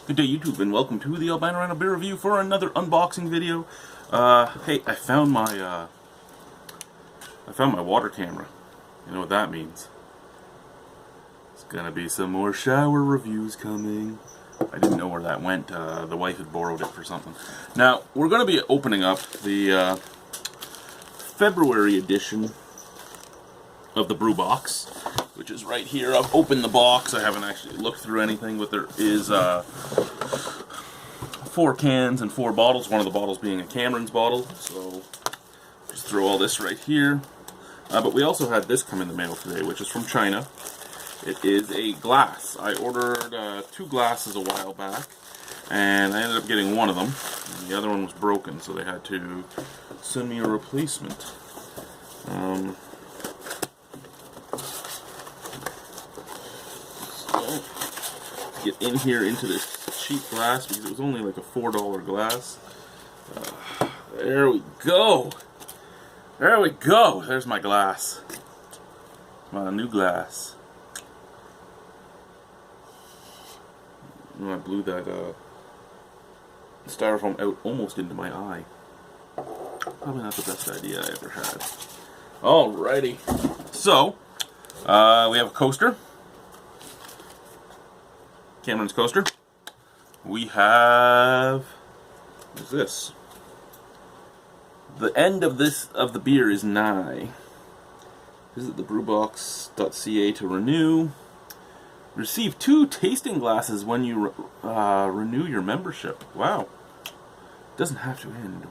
Good day, YouTube, and welcome to the Albino Rhino Beer Review for another unboxing video. Hey, I found my water camera. You know what that means? It's gonna be some more shower reviews coming. I didn't know where that went. The wife had borrowed it for something. Now, we're gonna be opening up the February edition of the Brew box, which is right here. I've opened the box. I haven't actually looked through anything, but there is 4 cans and 4 bottles. One of the bottles being a Cameron's bottle. So just throw all this right here. But we also had this come in the mail today, which is from China. It is a glass. I ordered 2 glasses a while back, and I ended up getting one of them. And the other one was broken, so they had to send me a replacement. Get in here into this cheap glass because it was only like a $4 glass. There we go. There we go. There's my glass. My new glass. I blew that styrofoam out almost into my eye. Probably not the best idea I ever had. Alrighty. So, we have a coaster. Cameron's coaster. We have, what is this? The end of the beer is nigh. Visit the brewbox.ca to renew. Receive 2 tasting glasses when you renew your membership. Wow. It doesn't have to end.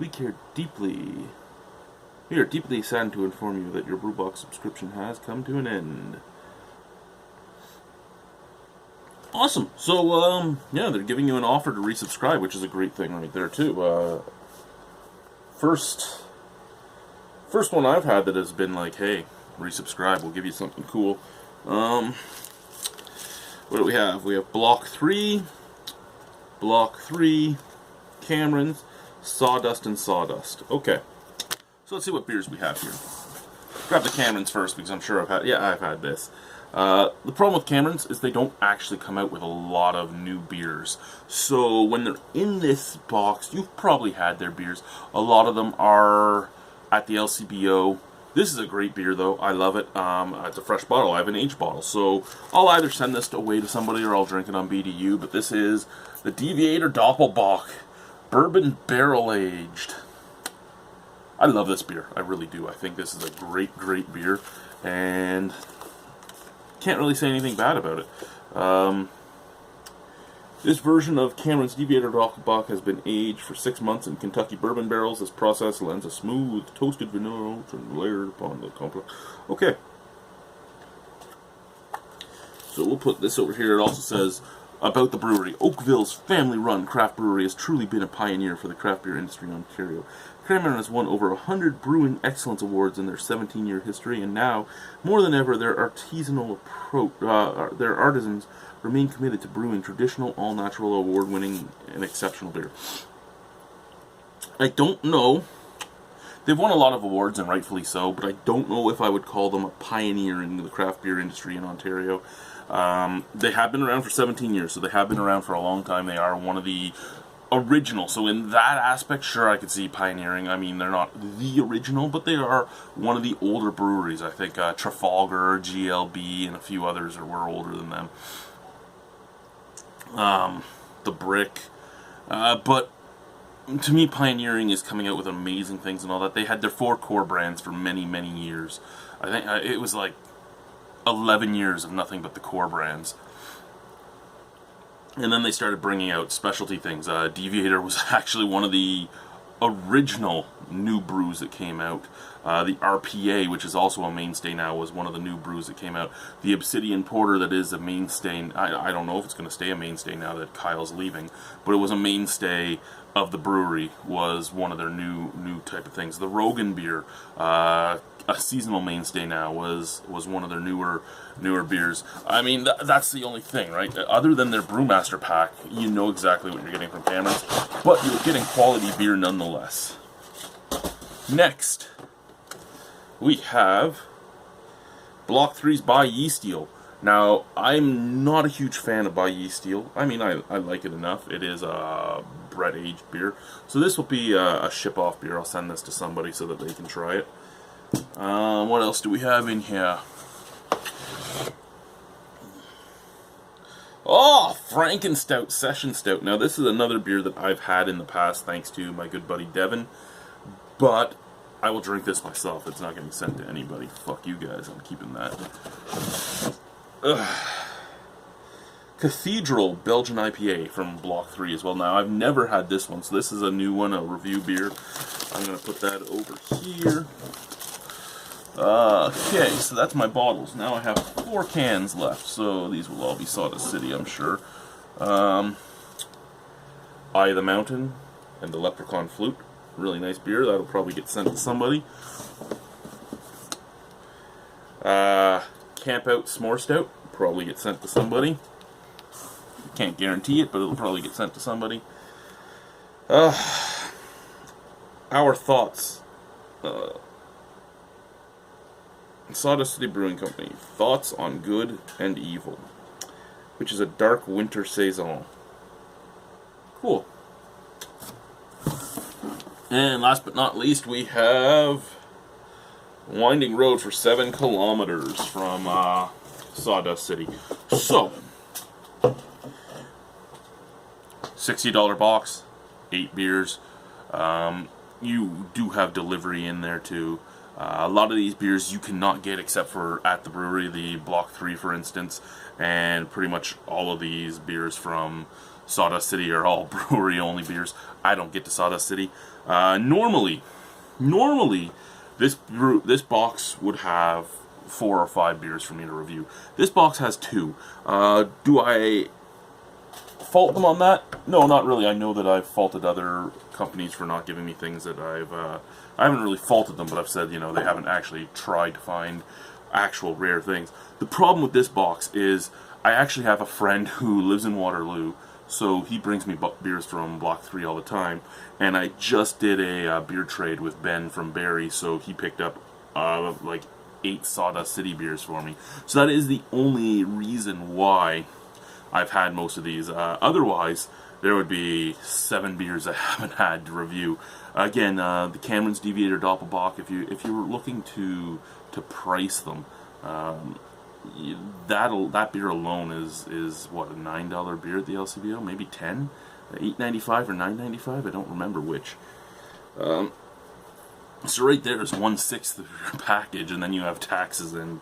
We care deeply. We are deeply saddened to inform you that your brewbox subscription has come to an end. Awesome. So, yeah, they're giving you an offer to resubscribe, which is a great thing right there, too. First one I've had that has been like, hey, resubscribe, we'll give you something cool. What do we have? We have Block 3, Cameron's, Sawdust, and Sawdust. Okay. So let's see what beers we have here. Grab the Cameron's first, because I'm sure I've had this. The problem with Cameron's is they don't actually come out with a lot of new beers. So when they're in this box, you've probably had their beers. A lot of them are at the LCBO. This is a great beer, though. I love it. It's a fresh bottle. I have an aged bottle. So I'll either send this away to somebody or I'll drink it on BDU. But this is the Deviator Doppelbock Bourbon Barrel Aged. I love this beer. I really do. I think this is a great, great beer. And can't really say anything bad about it. This version of Cameron's Deviator Doppelbock has been aged for 6 months in Kentucky bourbon barrels. This process lends a smooth, toasted vanilla note and layered upon the complex. Okay. So we'll put this over here. It also says about the brewery. Oakville's family-run craft brewery has truly been a pioneer for the craft beer industry in Ontario. Cameron has won over 100 brewing excellence awards in their 17-year history, and now, more than ever, their artisans remain committed to brewing traditional, all-natural, award-winning, and exceptional beer. I don't know. They've won a lot of awards, and rightfully so, but I don't know if I would call them a pioneer in the craft beer industry in Ontario. They have been around for 17 years, so they have been around for a long time. They are one of the original, so in that aspect, sure, I could see pioneering. I mean, they're not the original, but they are one of the older breweries. I think Trafalgar, GLB, and a few others were older than them. The Brick, but to me, pioneering is coming out with amazing things and all that. They had their 4 core brands for many, many years. I think it was like 11 years of nothing but the core brands. And then they started bringing out specialty things. Deviator was actually one of the original new brews that came out. The RPA, which is also a mainstay now, was one of the new brews that came out. The Obsidian Porter, that is a mainstay. I don't know if it's going to stay a mainstay now that Kyle's leaving, but it was a mainstay of the brewery, was one of their new type of things. The Rogan beer, a seasonal mainstay now, was one of their newer beers. I mean, that's the only thing, right? Other than their Brewmaster pack, you know exactly what you're getting from Hammond, but you're getting quality beer nonetheless. Next, we have Block 3's by Yeastiel. Now, I'm not a huge fan of by yeast steel. I mean, I like it enough. It is a bread-aged beer. So this will be a ship-off beer. I'll send this to somebody so that they can try it. What else do we have in here? Oh, Frankenstout Session Stout. Now, this is another beer that I've had in the past, thanks to my good buddy Devin. But I will drink this myself. It's not getting sent to anybody. Fuck you guys. I'm keeping that. Ugh. Cathedral Belgian IPA from Block 3 as well. Now, I've never had this one, so this is a new one, a review beer. I'm going to put that over here. Okay, so that's my bottles. Now I have 4 cans left, so these will all be Sawdust City, I'm sure. Eye of the Mountain and the Leprechaun Flute. Really nice beer. That'll probably get sent to somebody. Camp Out S'more Stout. Probably get sent to somebody. Can't guarantee it, but it'll probably get sent to somebody. Our Thoughts. Sawdust City Brewing Company. Thoughts on Good and Evil, which is a dark winter saison. Cool. And last but not least, we have Winding Road for 7 kilometers from Sawdust City. So, $60 box, 8 beers. You do have delivery in there too. A lot of these beers you cannot get except for at the brewery, the Block 3 for instance, and pretty much all of these beers from Sawdust City are all brewery only beers. I don't get to Sawdust City. Normally, this box would have 4 or 5 beers for me to review. This box has 2. Do I fault them on that? No, not really. I know that I've faulted other companies for not giving me things that I haven't really faulted them, but I've said, you know, they haven't actually tried to find actual rare things. The problem with this box is I actually have a friend who lives in Waterloo, so he brings me beers from Block 3 all the time, and I just did a beer trade with Ben from Barrie, so he picked up like 8 Sawdust City beers for me. So that is the only reason why I've had most of these. Otherwise, there would be 7 beers I haven't had to review. Again, the Cameron's Deviator Doppelbock, if you were looking to price them, that beer alone is what, a $9 beer at the LCBO, maybe 10, $8.95 or $9.95. I don't remember which. So right there is 1/6 of your package, and then you have taxes and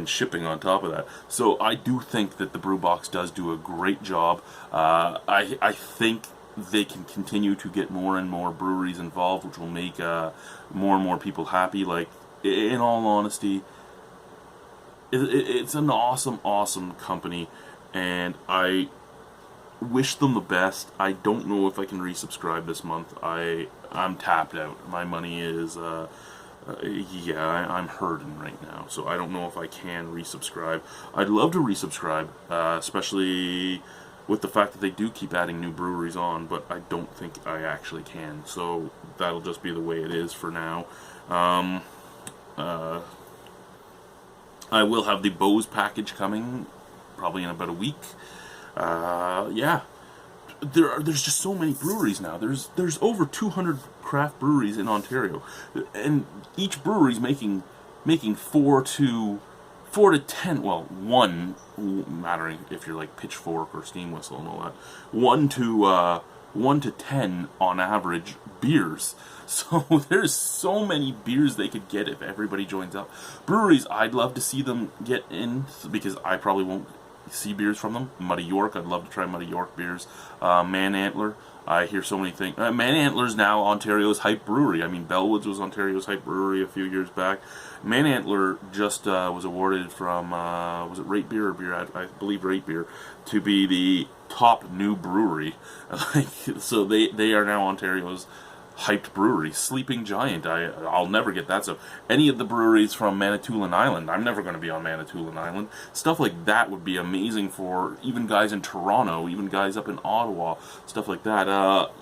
shipping on top of that. So I do think that the Brew Box does do a great job. I think they can continue to get more and more breweries involved, which will make more and more people happy. Like, in all honesty, it's an awesome company, and I wish them the best. I don't know if I can resubscribe this month. I'm tapped out. My money is, I'm hurting right now, so I don't know if I can resubscribe. I'd love to resubscribe, especially with the fact that they do keep adding new breweries on, but I don't think I actually can, so that'll just be the way it is for now. I will have the Bose package coming probably in about a week. There's just so many breweries now. There's over 200 craft breweries in Ontario, and each brewery's making 4 to 10. Well, one, mattering if you're like Pitchfork or Steam Whistle and all that. 1 to 10 on average beers. So there's so many beers they could get if everybody joins up. Breweries, I'd love to see them get in, because I probably won't see beers from them. Muddy York, I'd love to try Muddy York beers. Man Antler, I hear so many things. Man Antler's now Ontario's hype brewery. I mean, Bellwoods was Ontario's hype brewery a few years back. Man Antler just was awarded from, was it Rate Beer or Beer? I believe Rate Beer, to be the top new brewery. So they are now Ontario's hyped brewery. Sleeping Giant, I'll never get that. So any of the breweries from Manitoulin Island, I'm never going to be on Manitoulin Island. Stuff like that would be amazing for even guys in Toronto, even guys up in Ottawa, stuff like that.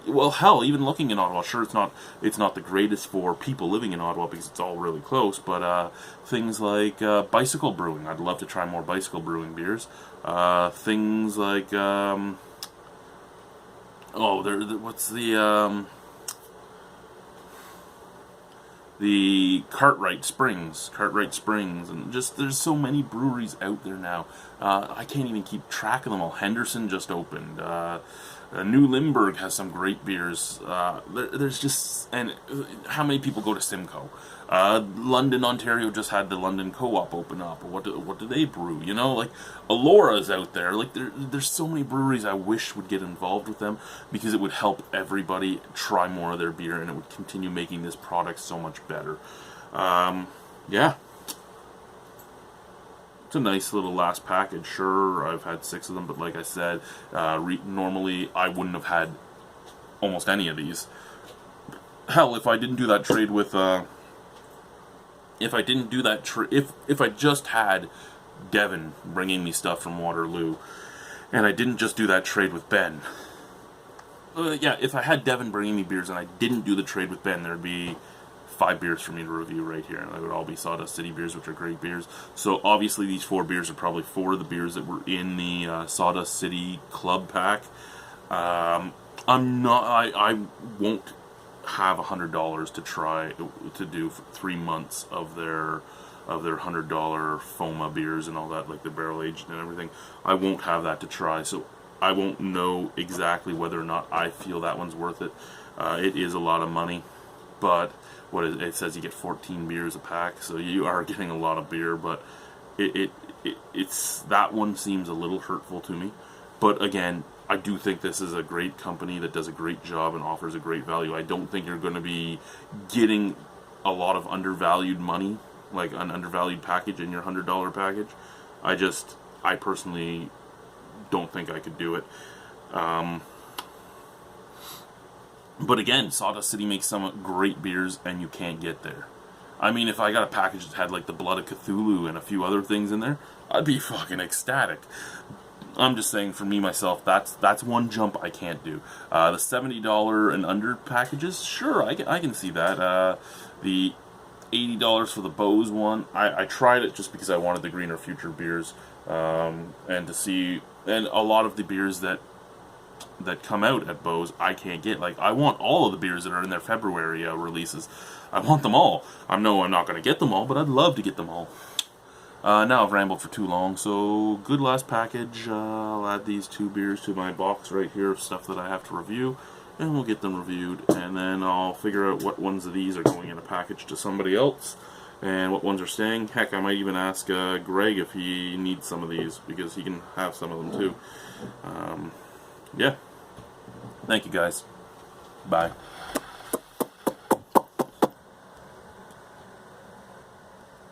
Well, hell, even looking in Ottawa, sure, it's not the greatest for people living in Ottawa because it's all really close, but things like bicycle brewing. I'd love to try more bicycle brewing beers. Things like what's the Cartwright Springs, and just there's so many breweries out there now. I can't even keep track of them all. Henderson just opened. New Limburg has some great beers. There's just, and how many people go to Simcoe? London, Ontario just had the London Co-op open up. What do they brew? You know, like Alora's out there. Like there's so many breweries I wish would get involved with them because it would help everybody try more of their beer and it would continue making this product so much better. Yeah. It's a nice little last package. Sure, I've had 6 of them, but like I said, normally I wouldn't have had almost any of these. Hell, if I didn't do that trade with, if I just had Devin bringing me stuff from Waterloo, and I didn't just do that trade with Ben. Yeah, if I had Devin bringing me beers and I didn't do the trade with Ben, there'd be 5 beers for me to review right here, and they would all be Sawdust City beers, which are great beers. So obviously these 4 beers are probably 4 of the beers that were in the Sawdust City Club pack. I won't have $100 to try to do 3 months of their $100 FOMA beers and all that, like the barrel aged and everything. I won't have that to try, so I won't know exactly whether or not I feel that one's worth it. It is a lot of money, but it says you get 14 beers a pack, so you are getting a lot of beer, but it's that one seems a little hurtful to me. But again, I do think this is a great company that does a great job and offers a great value. I don't think you're going to be getting a lot of undervalued money, like an undervalued package in your $100 package. I personally don't think I could do it. But again, Sawdust City makes some great beers, and you can't get there. I mean, if I got a package that had like the Blood of Cthulhu and a few other things in there, I'd be fucking ecstatic. I'm just saying, for me, myself, that's one jump I can't do. The $70 and under packages, sure, I can see that. The $80 for the Bose one, I tried it just because I wanted the Greener Future beers, and to see, and a lot of the beers that come out at Bose, I can't get. Like, I want all of the beers that are in their February releases. I want them all. I know I'm not going to get them all, but I'd love to get them all. Now I've rambled for too long, so good last package. I'll add these 2 beers to my box right here of stuff that I have to review, and we'll get them reviewed, and then I'll figure out what ones of these are going in a package to somebody else, and what ones are staying. Heck, I might even ask Greg if he needs some of these, because he can have some of them too. Yeah. Thank you, guys. Bye.